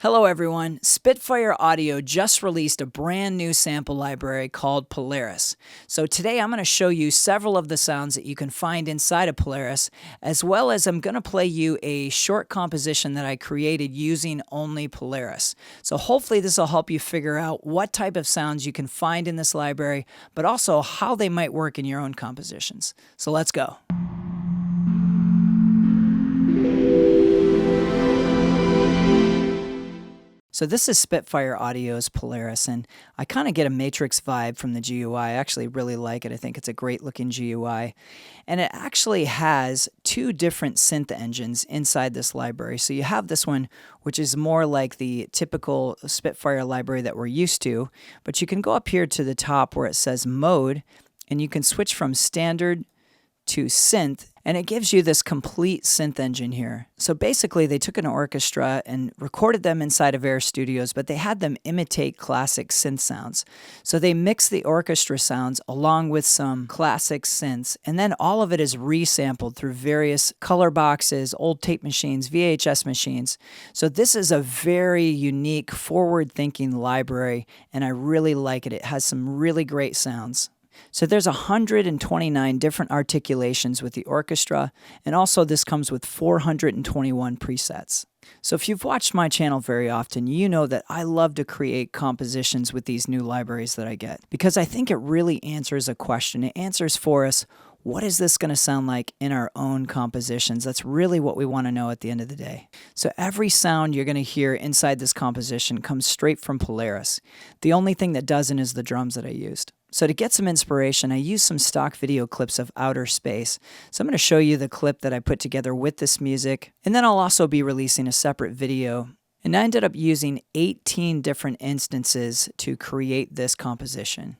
Hello everyone, Spitfire Audio just released a brand new sample library called Polaris. So today I'm going to show you several of the sounds that you can find inside of Polaris, as well as I'm going to play you a short composition that I created using only Polaris. So hopefully this will help you figure out what type of sounds you can find in this library, but also how they might work in your own compositions. So let's go. So this is Spitfire Audio's Polaris, and I kind of get a Matrix vibe from the GUI. I actually really like it. I think it's a great looking GUI. And it actually has two different synth engines inside this library. So you have this one, which is more like the typical Spitfire library that we're used to, but you can go up here to the top where it says mode, and you can switch from standard to synth, and it gives you this complete synth engine here. So basically they took an orchestra and recorded them inside of AIR Studios, but they had them imitate classic synth sounds. So they mixed the orchestra sounds along with some classic synths, and then all of it is resampled through various color boxes, old tape machines, VHS machines. So this is a very unique, forward-thinking library, and I really like it. It has some really great sounds. So there's 129 different articulations with the orchestra, and also this comes with 421 presets. So if you've watched my channel very often, you know that I love to create compositions with these new libraries that I get, because I think it really answers a question. It answers for us, what is this going to sound like in our own compositions? That's really what we want to know at the end of the day. So every sound you're going to hear inside this composition comes straight from Polaris. The only thing that doesn't is the drums that I used. So to get some inspiration, I used some stock video clips of outer space. So I'm going to show you the clip that I put together with this music, and then I'll also be releasing a separate video. And I ended up using 18 different instances to create this composition.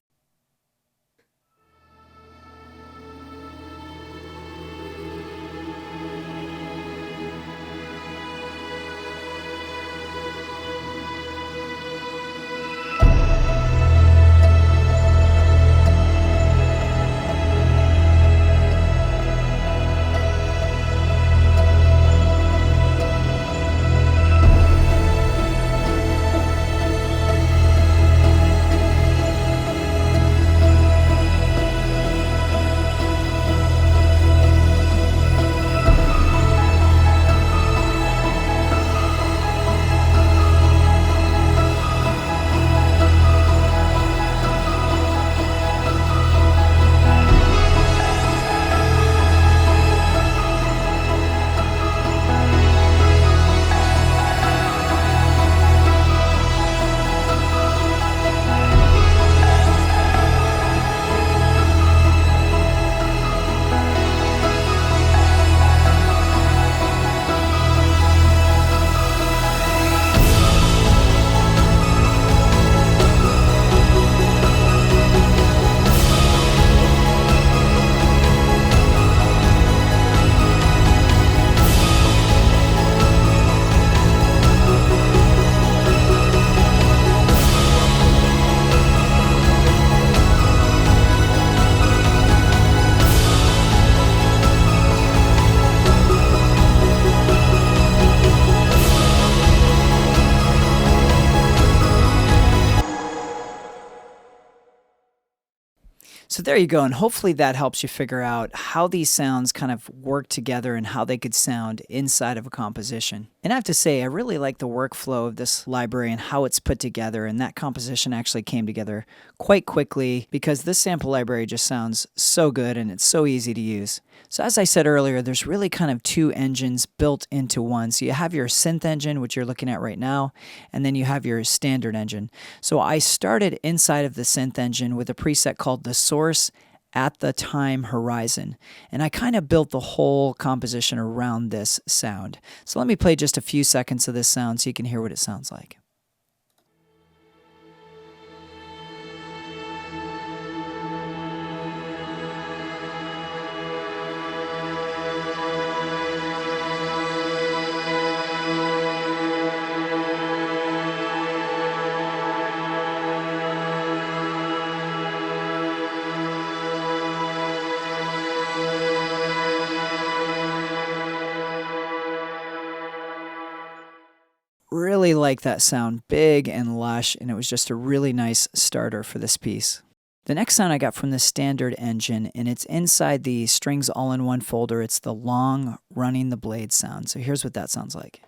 So there you go, and hopefully that helps you figure out how these sounds kind of work together and how they could sound inside of a composition. And I have to say, I really like the workflow of this library and how it's put together, and that composition actually came together quite quickly because this sample library just sounds so good and it's so easy to use. So as I said earlier, there's really kind of two engines built into one. So you have your synth engine, which you're looking at right now, and then you have your standard engine. So I started inside of the synth engine with a preset called the source at the time horizon, and I kind of built the whole composition around this sound. So let me play just a few seconds of this sound so you can hear what it sounds like. really like that sound, big and lush, and it was just a really nice starter for this piece. The next sound I got from the standard engine, and it's inside the strings all-in-one folder. It's the long running the blade sound. So here's what that sounds like.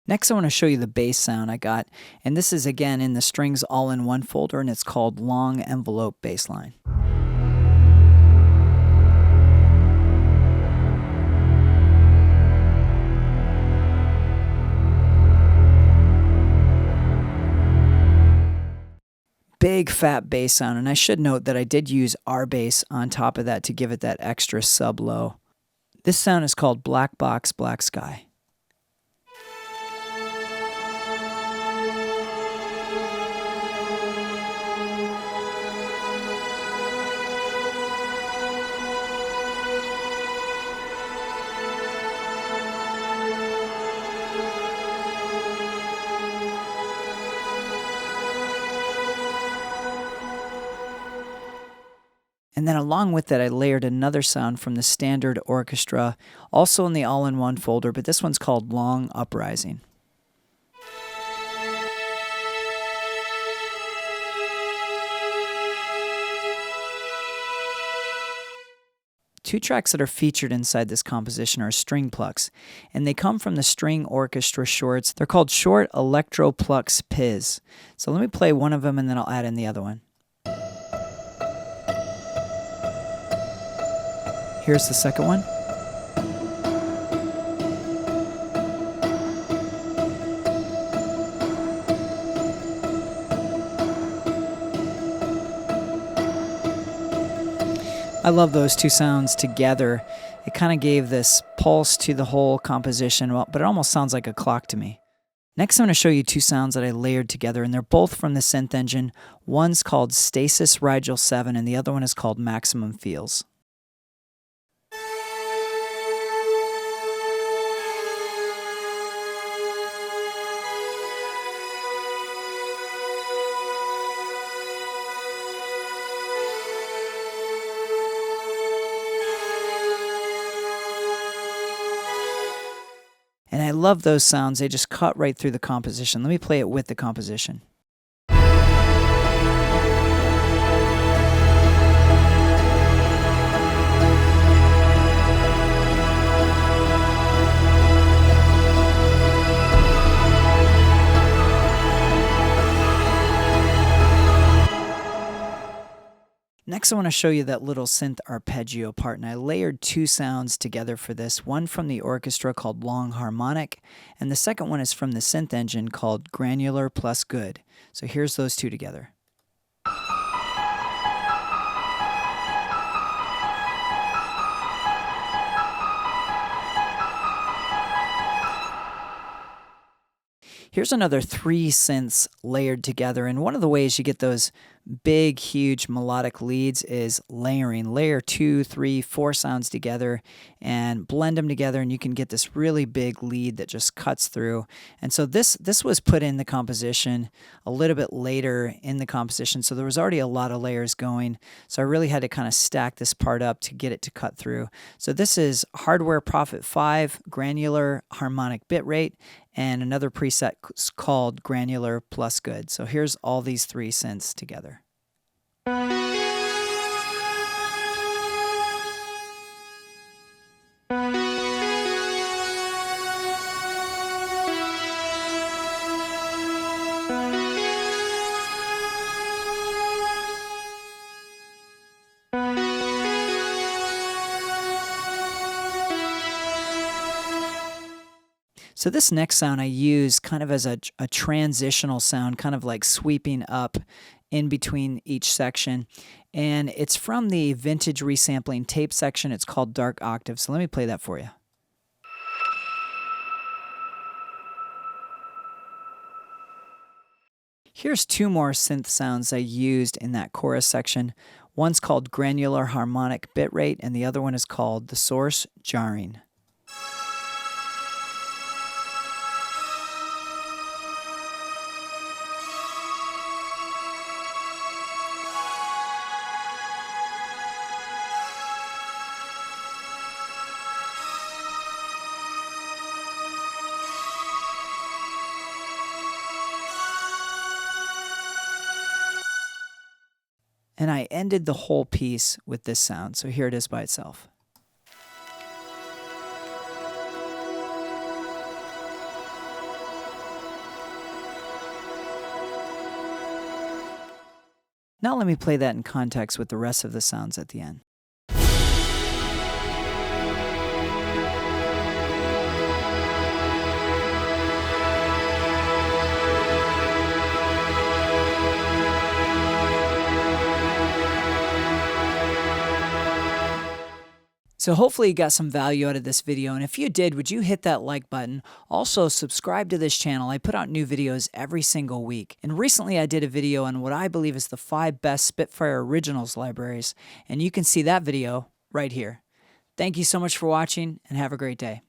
Next, I want to show you the bass sound I got, and this is again in the strings all-in-one folder, and it's called Long Envelope Bassline. Big fat bass sound, and I should note that I did use R bass on top of that to give it that extra sub-low. This sound is called Black Box, Black Sky. And then along with that, I layered another sound from the standard orchestra, also in the all-in-one folder, but this one's called Long Uprising. Two tracks that are featured inside this composition are string plucks, and they come from the string orchestra shorts. They're called Short Electro Plucks Piz. So let me play one of them and then I'll add in the other one. Here's the second one. I love those two sounds together. It kind of gave this pulse to the whole composition, but it almost sounds like a clock to me. Next, I'm going to show you two sounds that I layered together, and they're both from the synth engine. One's called Stasis Rigel 7, and the other one is called Maximum Feels. And I love those sounds. They just cut right through the composition. Let me play it with the composition. Next, I want to show you that little synth arpeggio part, and I layered two sounds together for this, one from the orchestra called Long Harmonic, and the second one is from the synth engine called Granular plus Good. So here's those two together. Here's another three synths layered together, and one of the ways you get those big, huge melodic leads is layering. Layer 2, 3, 4 sounds together and blend them together, and you can get this really big lead that just cuts through. And so this was put in the composition a little bit later in the composition, so there was already a lot of layers going. So I really had to kind of stack this part up to get it to cut through. So this is Hardware Prophet 5, Granular Harmonic Bitrate, and another preset called Granular plus Good. So here's all these three synths together. So this next sound I use kind of as a transitional sound, kind of like sweeping up in between each section. And it's from the vintage resampling tape section. It's called Dark Octave. So let me play that for you. Here's two more synth sounds I used in that chorus section. One's called granular harmonic bitrate, and the other one is called the source jarring. And I ended the whole piece with this sound, so here it is by itself. Now let me play that in context with the rest of the sounds at the end. So hopefully you got some value out of this video, and if you did, would you hit that like button? Also, subscribe to this channel. I put out new videos every single week. And recently I did a video on what I believe is the 5 best Spitfire Originals libraries, and you can see that video right here. Thank you so much for watching, and have a great day.